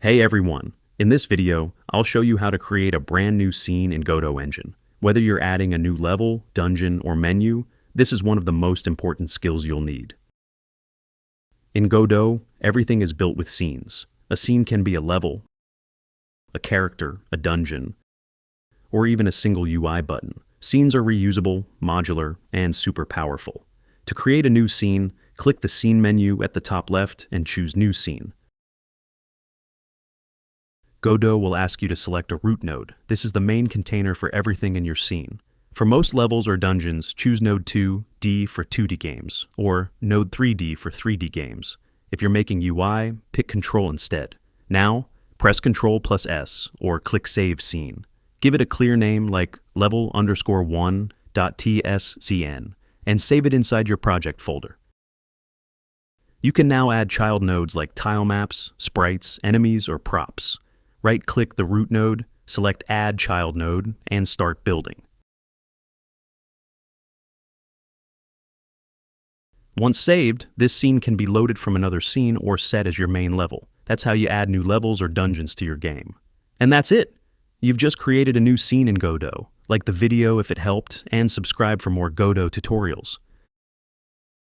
Hey everyone! In this video, I'll show you how to create a brand new scene in Godot engine. Whether you're adding a new level, dungeon, or menu, this is one of the most important skills you'll need. In Godot, everything is built with scenes. A scene can be a level, a character, a dungeon, or even a single UI button. Scenes are reusable, modular, and super powerful. To create a new scene, click the Scene menu at the top left and choose New Scene. Godot will ask you to select a root node. This is the main container for everything in your scene. For most levels or dungeons, choose Node 2D for 2D games, or Node 3D for 3D games. If you're making UI, pick Control instead. Now, press Ctrl+S or click Save Scene. Give it a clear name like level_1.tscn and save it inside your project folder. You can now add child nodes like tile maps, sprites, enemies, or props. Right-click the root node, select Add Child Node, and start building. Once saved, this scene can be loaded from another scene or set as your main level. That's how you add new levels or dungeons to your game. And that's it! You've just created a new scene in Godot. Like the video if it helped, and subscribe for more Godot tutorials.